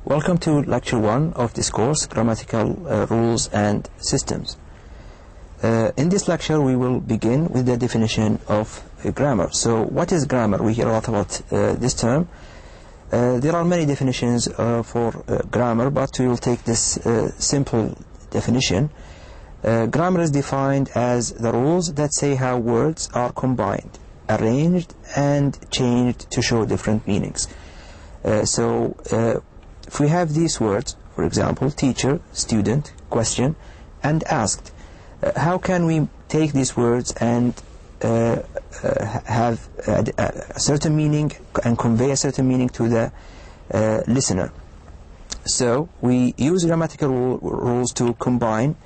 Welcome to Lecture 1 of this course, Grammatical Rules and Systems. In this lecture we will begin with the definition of grammar. So what is grammar? We hear a lot about this term. There are many definitions for grammar, but we will take this simple definition. Grammar is defined as the rules that say how words are combined, arranged and changed to show different meanings. If we have these words, for example, teacher, student, question, and asked, how can we take these words and have a certain meaning and convey a certain meaning to the listener? So we use grammatical rules to combine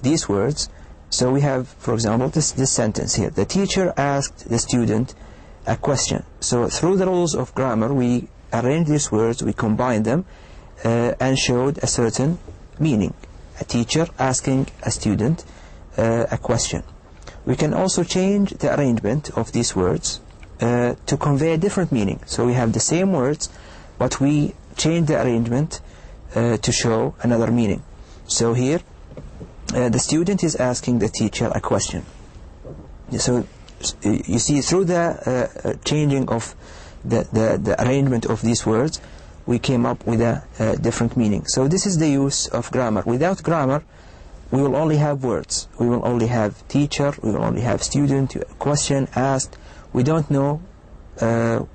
these words. So we have, for example, this sentence here. The teacher asked the student a question. So through the rules of grammar, we arrange these words, we combine them, and showed a certain meaning. A teacher asking a student a question. We can also change the arrangement of these words to convey a different meaning. So we have the same words, but we change the arrangement to show another meaning. So here, the student is asking the teacher a question. So you see, through the changing of the arrangement of these words, we came up with a different meaning. So this is the use of grammar. Without grammar, we will only have words. We will only have teacher, we will only have student, question, asked. We don't know how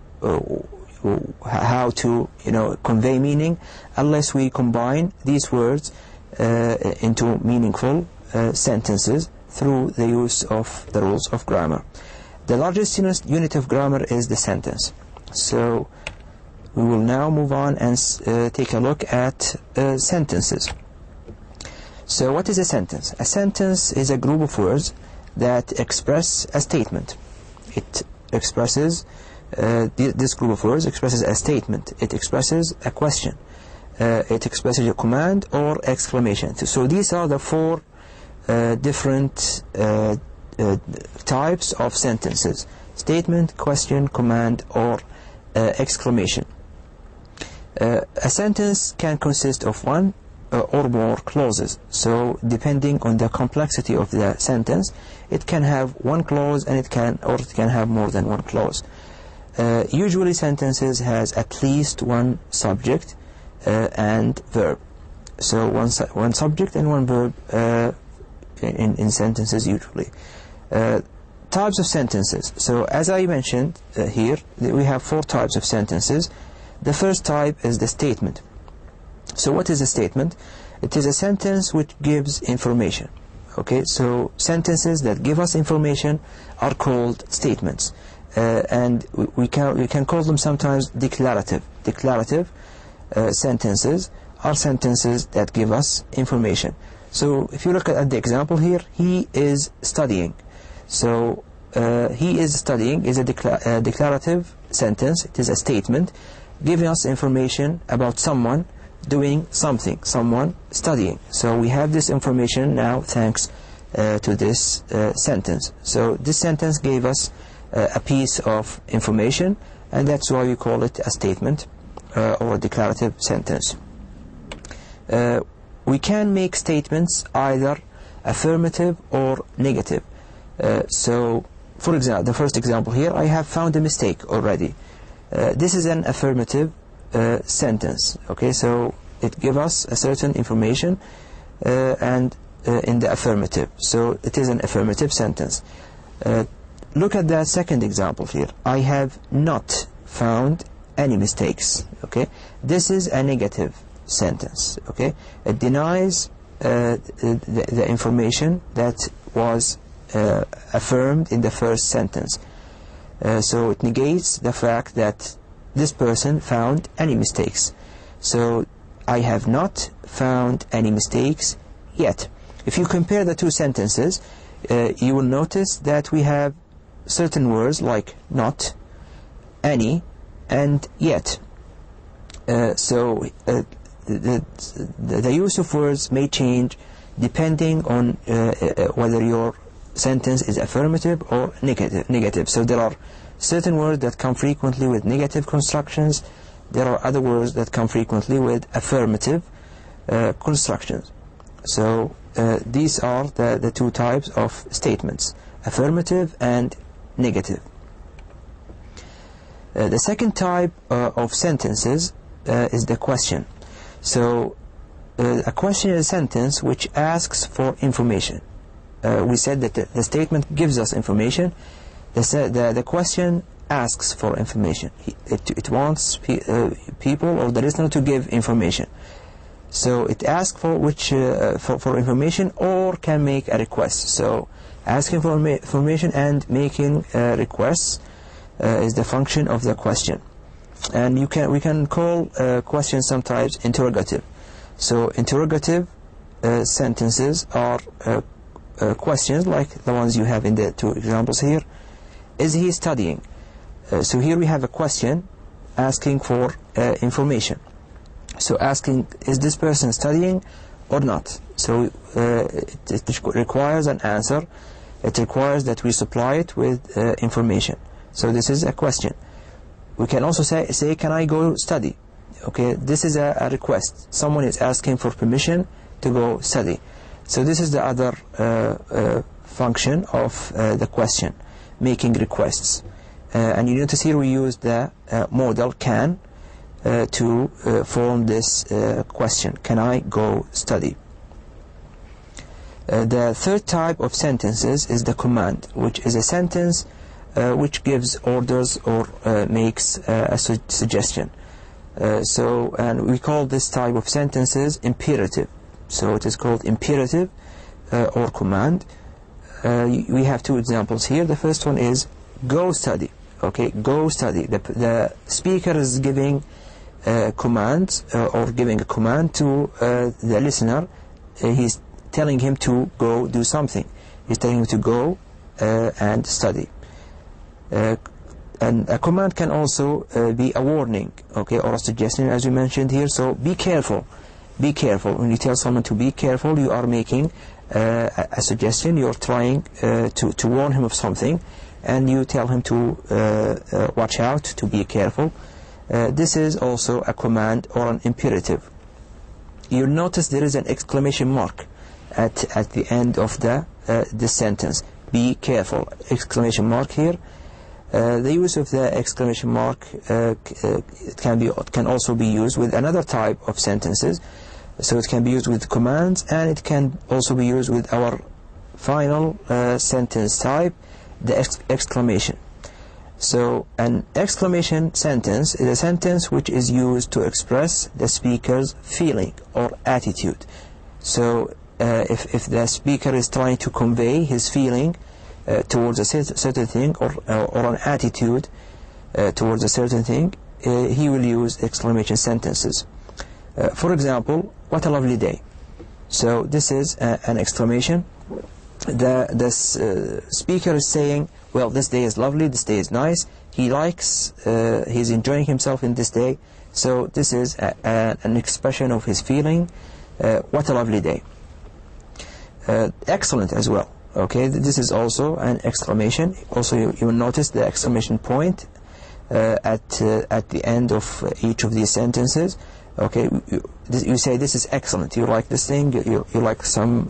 to convey meaning unless we combine these words into meaningful sentences through the use of the rules of grammar. The largest unit of grammar is the sentence. So we will now move on and take a look at sentences. So what is a sentence? A sentence is a group of words that express a statement. It expresses, this group of words expresses a statement. It expresses a question. It expresses a command or exclamation. So these are the four different types of sentences: statement, question, command, or exclamation. A sentence can consist of one or more clauses. So depending on the complexity of the sentence, it can have one clause and it can have more than one clause. Usually sentences has at least one subject and verb. So one subject and one verb in sentences usually. Types of sentences. So as I mentioned here, we have four types of sentences. The first type is the statement. So what is a statement? It is a sentence which gives information. Okay, so sentences that give us information are called statements. And we can call them sometimes declarative. Declarative sentences are sentences that give us information. So if you look at the example here, he is studying. So he is studying is a declarative sentence. It is a statement giving us information about someone doing something, someone studying. So we have this information now thanks to this sentence. So this sentence gave us a piece of information, and that's why we call it a statement or a declarative sentence. We can make statements either affirmative or negative. So for example, the first example here, I have found a mistake already. This is an affirmative sentence. Okay, so it gives us a certain information and in the affirmative. So it is an affirmative sentence. Look at the second example here. I have not found any mistakes. Okay, this is a negative sentence. Okay, it denies the information that was affirmed in the first sentence. So it negates the fact that this person found any mistakes. So I have not found any mistakes yet. If you compare the two sentences, you will notice that we have certain words like not, any, and yet. So the use of words may change depending on whether your sentence is affirmative or negative. So there are certain words that come frequently with negative constructions. there are other words that come frequently with affirmative constructions. So these are the two types of statements, affirmative and negative. The second type of sentences is the question. So a question is a sentence which asks for information. We said that the statement gives us information. The question asks for information. It wants people or the listener to give information. So it asks for for information or can make a request. So asking for information and making requests is the function of the question. And we can call questions sometimes interrogative. So interrogative sentences are questions like the ones you have in the two examples here. Is he studying? So here we have a question asking for information. So asking, is this person studying or not? So it requires an answer. It requires that we supply it with information. So this is a question. We can also say, can I go study? Okay, this is a request. Someone is asking for permission to go study. So this is the other function of the question, making requests. And you notice here we use the modal can to form this question. Can I go study? The third type of sentences is the command, which is a sentence which gives orders or makes a suggestion. And we call this type of sentences imperative. So it is called imperative or command. We have two examples here. The first one is go study. Okay, go study. The speaker is giving commands or giving a command to the listener. He's telling him to go do something. He's telling him to go and study. And a command can also be a warning, okay, or a suggestion, as we mentioned here. So be careful. Be careful. When you tell someone to be careful, you are making a suggestion. You are trying to warn him of something, and you tell him to watch out, to be careful. This is also a command or an imperative. You'll notice there is an exclamation mark at the end of this sentence. Be careful. Exclamation mark here. The use of the exclamation mark can also be used with another type of sentences. So it can be used with commands, and it can also be used with our final sentence type, the exclamation. So an exclamation sentence is a sentence which is used to express the speaker's feeling or attitude. So if the speaker is trying to convey his feeling towards a certain thing or an attitude towards a certain thing, he will use exclamation sentences. For example, what a lovely day. So this is an exclamation. The speaker is saying, well, this day is lovely, this day is nice, he likes, he's enjoying himself in this day. So this is an expression of his feeling. What a lovely day. Excellent as well. Okay, this is also an exclamation. Also, you will notice the exclamation point at the end of each of these sentences. Okay, you say this is excellent. You like this thing. You like some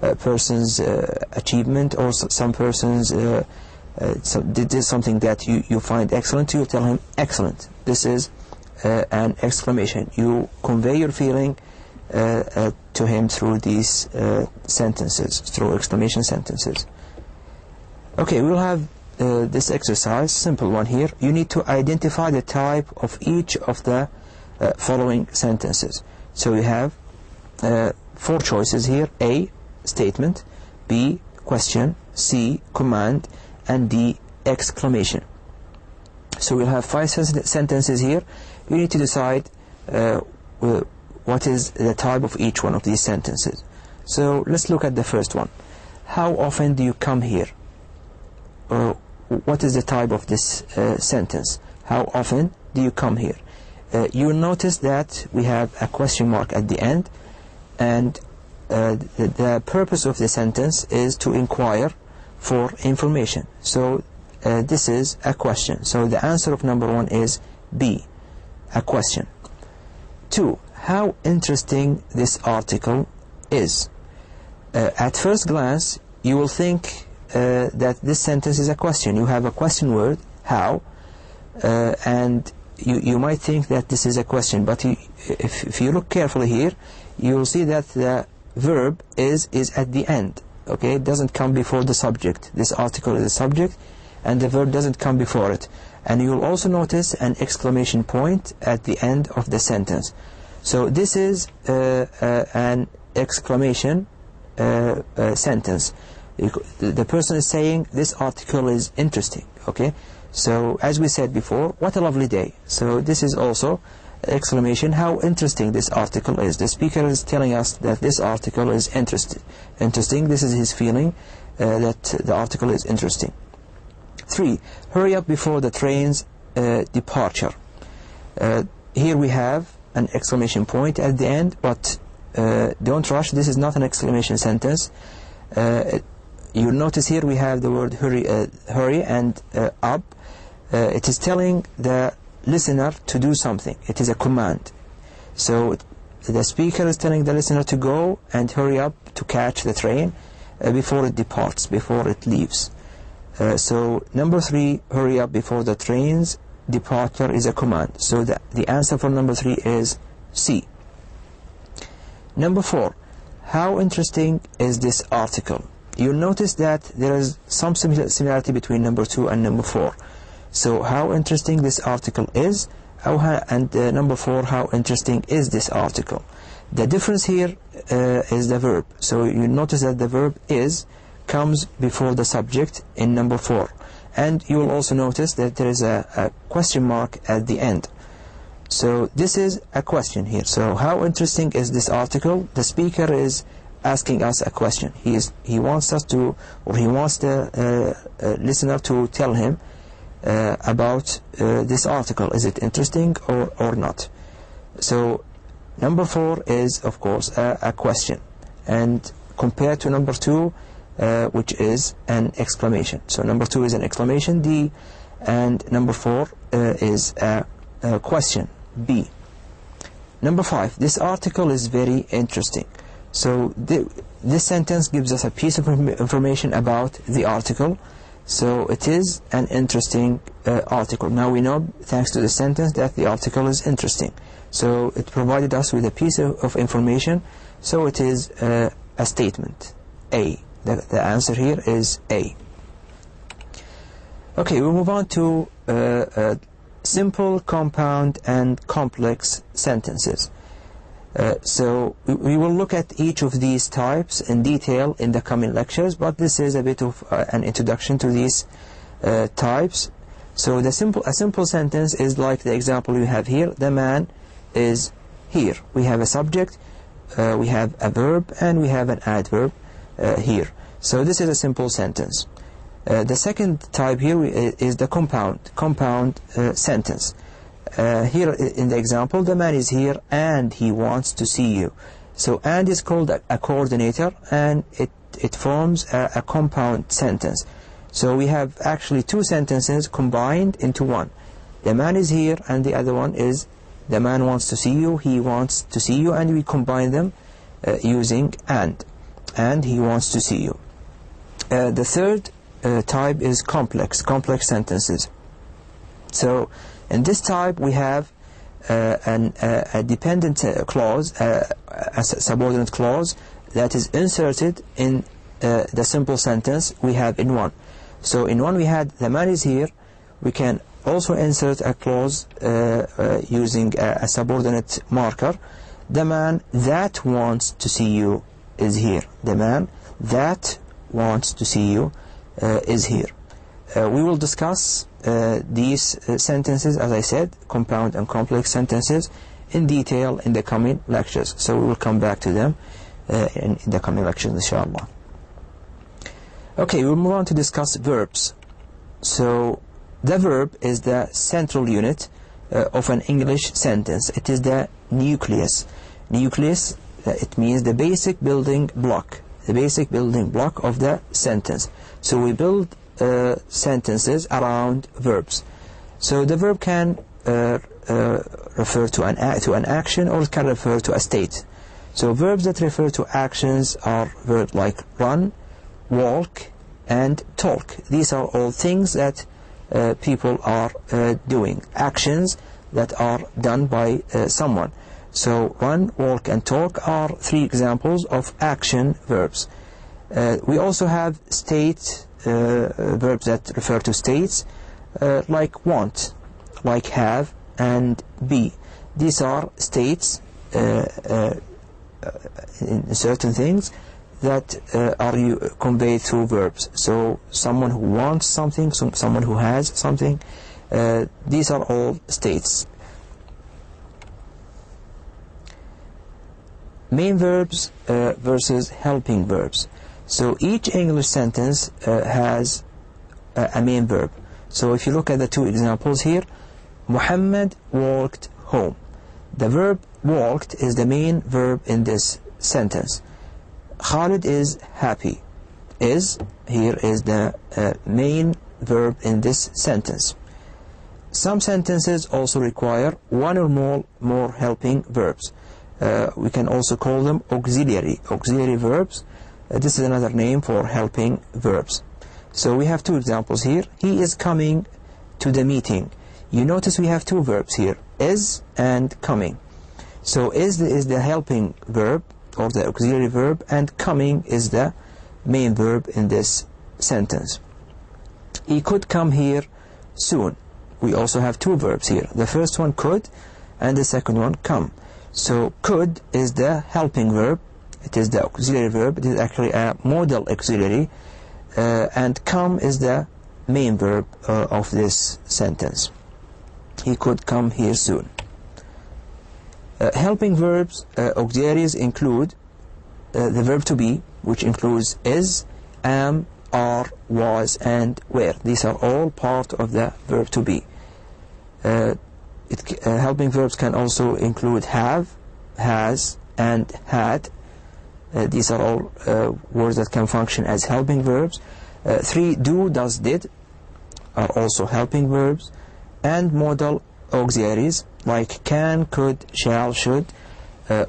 person's achievement, or some person's did something that you find excellent. You tell him excellent. This is an exclamation. You convey your feeling to him through these sentences, through exclamation sentences. Okay, we'll have this exercise, simple one here. You need to identify the type of each of the following sentences. So we have 4 choices here: A, statement; B, question; C, command; and D, exclamation. So we'll have 5 sentences here. You need to decide what is the type of each one of these sentences. So let's look at the first one. How often do you come here? What is the type of this sentence? How often do you come here? You will notice that we have a question mark at the end, and the purpose of the sentence is to inquire for information. So this is a question. So the answer of number 1 is B. a question. 2. How interesting this article is. At first glance, you will think that this sentence is a question. You have a question word, how, and you might think that this is a question, but if you look carefully here, you will see that the verb is at the end. Okay, it doesn't come before the subject. This article is a subject, and the verb doesn't come before it. And you'll also notice an exclamation point at the end of the sentence. So this is an exclamation sentence. The person is saying this article is interesting. Okay, so as we said before, what a lovely day. So this is also exclamation, how interesting this article is. The speaker is telling us that this article is interesting. This is his feeling that the article is interesting. 3. Hurry up before the train's departure. Here we have an exclamation point at the end, but don't rush, this is not an exclamation sentence. You'll notice here we have the word hurry and up. It is telling the listener to do something. It is a command. So the speaker is telling the listener to go and hurry up to catch the train before it departs, before it leaves. So number 3, hurry up before the train's departure is a command. So the answer for number 3 is C. Number 4, how interesting is this article? You'll notice that there is some similarity between number 2 and number 4. So how interesting this article is, and number 4, how interesting is this article. The difference here is the verb. So you notice that the verb is comes before the subject in number 4. And you will also notice that there is a question mark at the end. So this is a question here. So how interesting is this article? The speaker is asking us a question. He wants us to, or he wants the listener to tell him about this article. Is it interesting or not? So number 4 is, of course, a question, and compared to number 2, which is an exclamation. So number 2 is an exclamation, D, and number 4 is a question, B. Number 5, this article is very interesting. So this sentence gives us a piece of information about the article. So it is an interesting article. Now we know, thanks to the sentence, that the article is interesting. So it provided us with a piece of information. So it is a statement, A. The answer here is A. Okay, we'll move on to simple, compound, and complex sentences. So we will look at each of these types in detail in the coming lectures, but this is a bit of an introduction to these types. So a simple sentence is like the example we have here. The man is here. We have a subject, we have a verb, and we have an adverb here. So this is a simple sentence. The second type here is the compound sentence. Here in the example, the man is here and he wants to see you. So and is called a coordinator, and it forms a compound sentence. So we have actually 2 sentences combined into one. The man is here, and the other one is the man wants to see you, he wants to see you, and we combine them using and he wants to see you. The third type is complex sentences. So in this type we have a dependent clause, a subordinate clause that is inserted in the simple sentence we have in one. So in one we had the man is here. We can also insert a clause using a subordinate marker. The man that wants to see you is here. The man that wants to see you is here. We will discuss these sentences, as I said, compound and complex sentences, in detail in the coming lectures. So we will come back to them in the coming lectures, inshallah. Okay, we'll move on to discuss verbs. So the verb is the central unit of an English sentence. It is the nucleus. Nucleus, it means the basic building block. The basic building block of the sentence. So we build sentences around verbs. So the verb can refer to an action, or it can refer to a state. So verbs that refer to actions are verbs like run, walk, and talk. These are all things that people are doing, actions that are done by someone. So run, walk, and talk are 3 examples of action verbs. We also have state verbs that refer to states, like want, like have, and be. These are states in certain things that are conveyed through verbs. So someone who wants something, someone who has something, these are all states. Main verbs versus helping verbs. So each English sentence has a main verb. So if you look at the 2 examples here, Muhammad walked home. The verb walked is the main verb in this sentence. Khalid is happy. Is here is the main verb in this sentence. Some sentences also require 1 or more helping verbs. We can also call them auxiliary verbs. This is another name for helping verbs. So we have 2 examples here. He is coming to the meeting. You notice we have 2 verbs here, is and coming. So is the helping verb or the auxiliary verb, and coming is the main verb in this sentence. He could come here soon. We also have 2 verbs here. The first one could, and the second one come. So could is the helping verb. It is the auxiliary verb. It is actually a modal auxiliary. And come is the main verb of this sentence. He could come here soon. Helping verbs, auxiliaries, include the verb to be, which includes is, am, are, was, and were. These are all part of the verb to be. Helping verbs can also include have, has, and had. These are all words that can function as helping verbs. 3 do, does, did are also helping verbs. And modal auxiliaries like can, could, shall, should,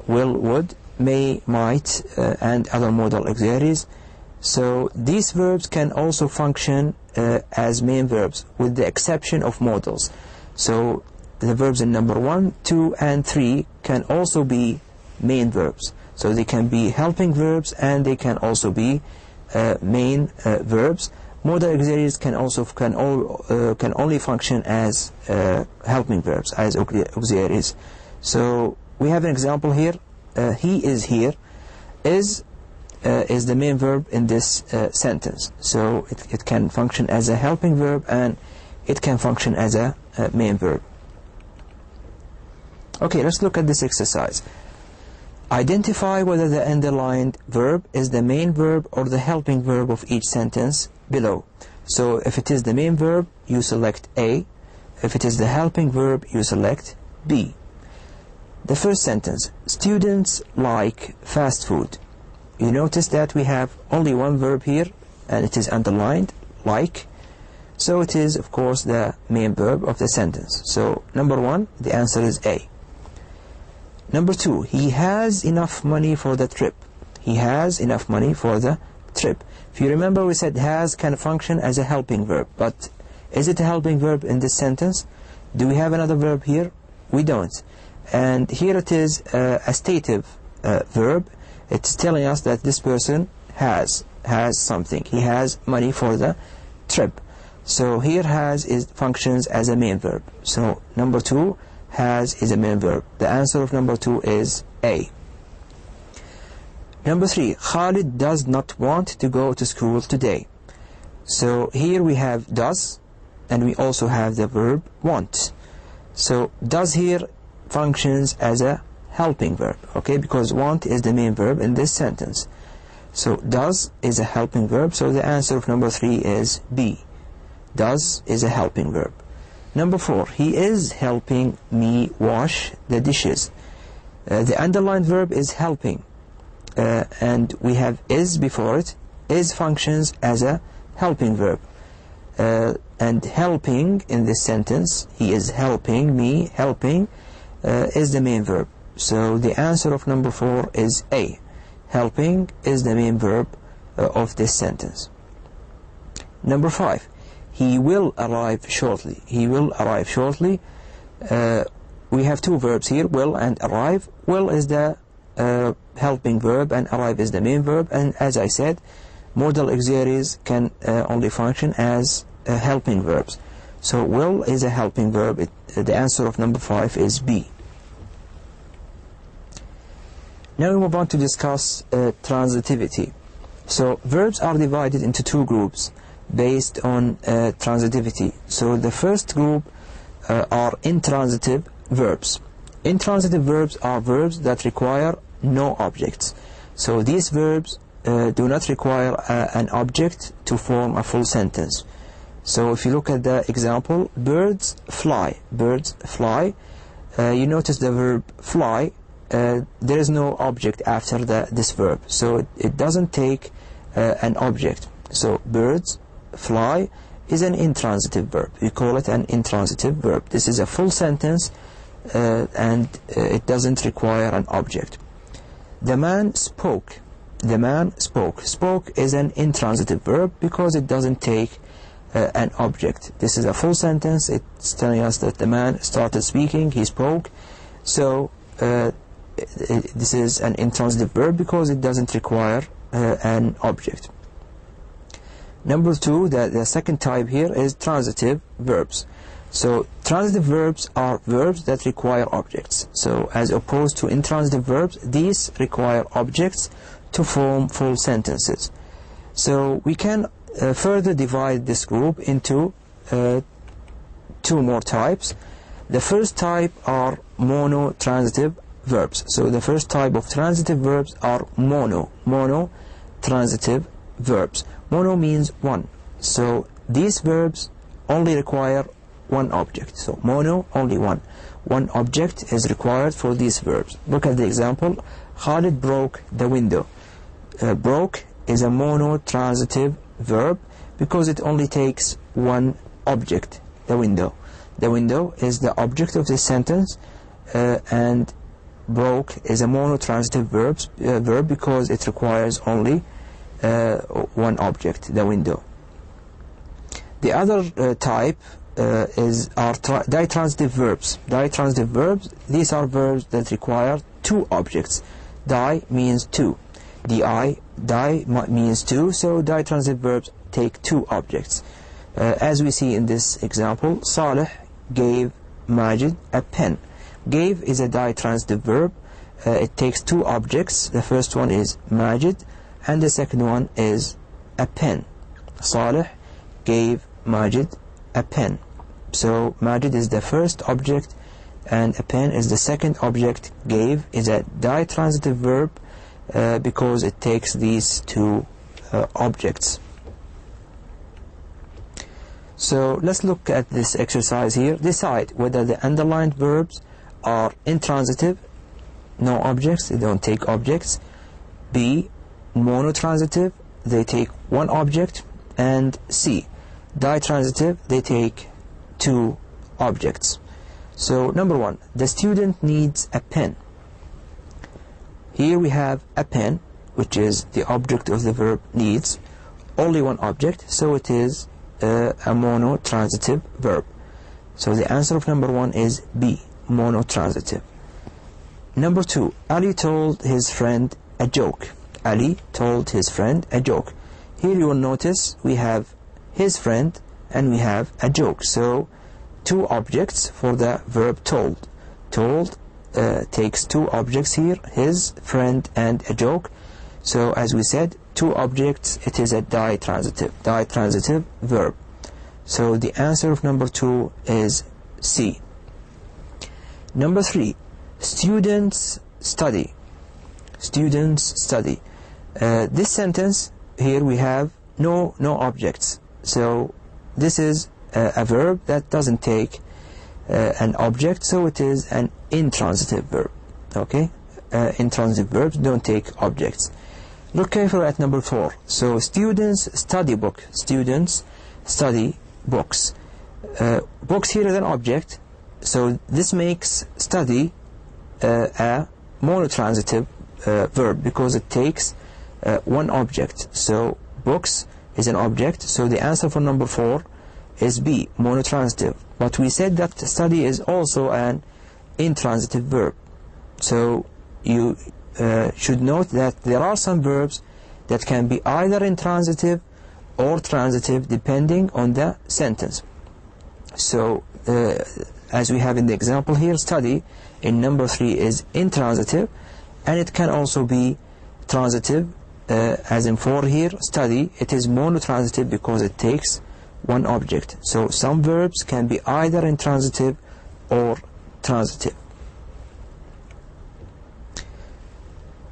will, would, may, might, and other modal auxiliaries. So these verbs can also function as main verbs, with the exception of modals. So the verbs in number 1, 2, and 3 can also be main verbs. So they can be helping verbs, and they can also be main verbs. Modal auxiliaries can only function as helping verbs, as auxiliaries. So we have an example here. He is here. Is the main verb in this sentence. So it can function as a helping verb, and it can function as a main verb. Okay, let's look at this exercise. Identify whether the underlined verb is the main verb or the helping verb of each sentence below. So if it is the main verb, you select A. If it is the helping verb, you select B. The first sentence, students like fast food. You notice that we have only 1 verb here, and it is underlined, like. So it is, of course, the main verb of the sentence. So number 1, the answer is A. Number 2, he has enough money for the trip. He has enough money for the trip. If you remember, we said has can function as a helping verb. But is it a helping verb in this sentence? Do we have another verb here? We don't. And here it is a stative verb. It's telling us that this person has something. He has money for the trip. So here has functions as a main verb. So number 2, has is a main verb. The answer of number 2 is A. Number 3, Khalid does not want to go to school today. So here we have does, and we also have the verb want. So does here functions as a helping verb, okay, because want is the main verb in this sentence. So does is a helping verb, so the answer of number 3 is B. Does is a helping verb. Number 4, he is helping me wash the dishes. The underlined verb is helping, and we have is before it. Is functions as a helping verb. And helping in this sentence, he is helping me, helping, is the main verb. So the answer of number 4 is A. Helping is the main verb of this sentence. Number 5. He will arrive shortly. He will arrive shortly. We have two verbs here, will and arrive. Will is the helping verb and arrive is the main verb. And as I said, modal auxiliaries can only function as helping verbs. So will is a helping verb. The answer of number 5 is B. Now we move on to discuss transitivity. So verbs are divided into two groups based on transitivity. So the first group are intransitive verbs. Intransitive verbs are verbs that require no objects. So these verbs do not require an object to form a full sentence. So if you look at the example, birds fly. Birds fly. You notice the verb fly. There is no object after this verb. So it doesn't take an object. So birds fly is an intransitive verb. We call it an intransitive verb. This is a full sentence and it doesn't require an object. The man spoke. The man spoke. Spoke is an intransitive verb because it doesn't take an object. This is a full sentence. It's telling us that the man started speaking, he spoke. So this is an intransitive verb because it doesn't require an object. Number 2, the second type here is transitive verbs. So transitive verbs are verbs that require objects. So as opposed to intransitive verbs, these require objects to form full sentences. So we can further divide this group into two more types. The first type are monotransitive verbs. So the first type of transitive verbs are monotransitive verbs. Mono means one. So these verbs only require one object. So mono, only one. One object is required for these verbs. Look at the example. Khalid broke the window. Broke is a monotransitive verb because it only takes one object, the window. The window is the object of this sentence, and broke is a monotransitive verb because it requires only one object, the window. The other type are ditransitive verbs. Ditransitive verbs, these are verbs that require two objects. Di means two. Di means two, so ditransitive verbs take two objects. As we see in this example, Saleh gave Majid a pen. Gave is a ditransitive verb. It takes two objects. The first one is Majid and the second one is a pen. Saleh gave Majid a pen. So Majid is the first object and a pen is the second object. Gave is a ditransitive verb because it takes these two objects. So let's look at this exercise here. Decide whether the underlined verbs are intransitive, no objects, they don't take objects. B, monotransitive, they take one object. And C, ditransitive, they take two objects. So number 1, the student needs a pen. Here we have a pen, which is the object of the verb needs, only one object, so it is a monotransitive verb. So the answer of number 1 is B, monotransitive. Number 2, Ali told his friend a joke. Ali told his friend a joke. Here you will notice we have his friend and we have a joke. So two objects for the verb told. Told takes two objects here, his friend and a joke. So as we said, two objects, it is a ditransitive verb. So the answer of number 2 is C. Number 3, students study. Students study. This sentence here we have no objects. So this is a verb that doesn't take an object, so it is an intransitive verb. Okay, intransitive verbs don't take objects. Look carefully at number 4. So students study book. Students study books. Books here is an object, So this makes study a monotransitive verb because it takes one object. So books is an object, so the answer for number 4 is B, monotransitive. But we said that study is also an intransitive verb. So you should note that there are some verbs that can be either intransitive or transitive depending on the sentence. So as we have in the example here, study in number 3 is intransitive, and it can also be transitive, as in 4 here, study, it is monotransitive because it takes one object. So some verbs can be either intransitive or transitive.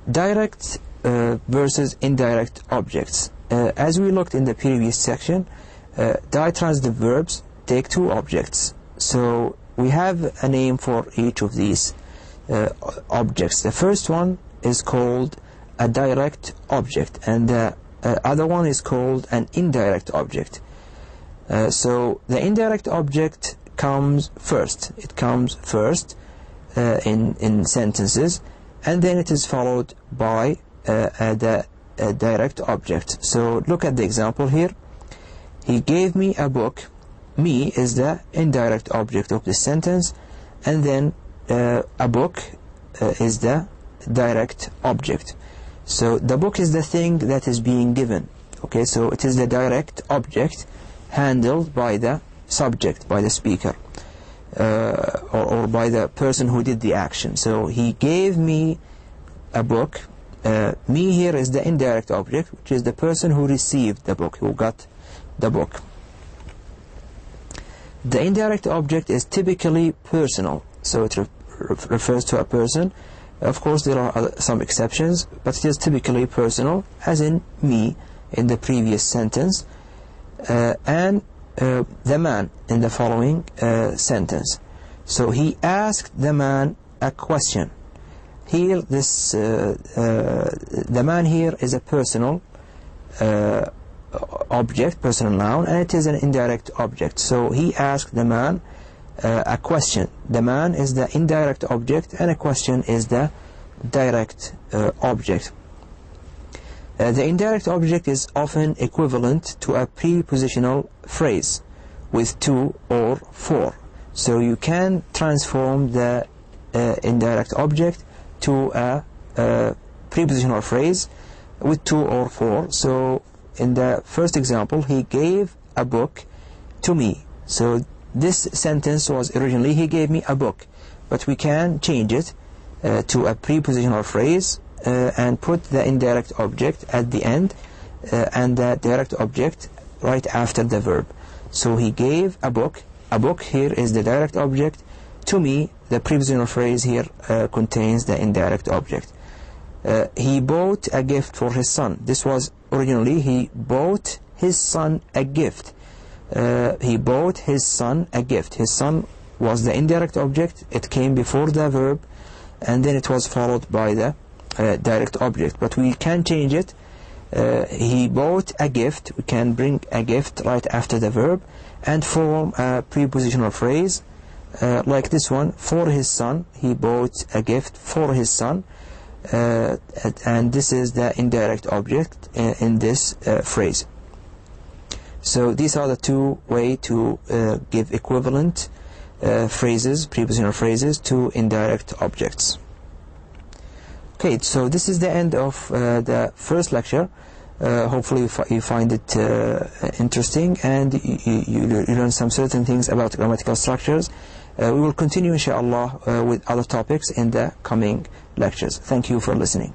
Direct versus indirect objects. As we looked in the previous section, ditransitive verbs take two objects. So we have a name for each of these objects. The first one is called a direct object, and the other one is called an indirect object. So the indirect object comes first. It comes first in sentences, and then it is followed by the direct object. So look at the example here. He gave me a book. Me is the indirect object of the sentence, and then a book is the direct object. So the book is the thing that is being given. Okay, so it is the direct object handled by the subject, by the speaker, or by the person who did the action. So he gave me a book. Me here is the indirect object, which is the person who received the book, who got the book. The indirect object is typically personal, so it refers to a person. Of course, there are some exceptions, but it is typically personal, as in me in the previous sentence, and the man in the following sentence. So he asked the man a question. Here, this the man here is a personal object, personal noun, and it is an indirect object. So he asked the man a question. The man is the indirect object, and a question is the direct object. The indirect object is often equivalent to a prepositional phrase with to or for. So you can transform the indirect object to a prepositional phrase with to or for. So in the first example, he gave a book to me. So this sentence was originally, he gave me a book, but we can change it to a prepositional phrase and put the indirect object at the end and the direct object right after the verb. So he gave a book. A book here is the direct object. To me, the prepositional phrase here contains the indirect object. He bought a gift for his son. This was originally, he bought his son a gift. He bought his son a gift. His son was the indirect object. It came before the verb, and then it was followed by the direct object. But we can change it. He bought a gift. We can bring a gift right after the verb and form a prepositional phrase like this one, for his son. He bought a gift for his son. And this is the indirect object in this phrase. So these are the two ways to give equivalent phrases, prepositional phrases, to indirect objects. Okay, so this is the end of the first lecture. Hopefully you find it interesting, and you learn some certain things about grammatical structures. We will continue, inshallah, with other topics in the coming lectures. Thank you for listening.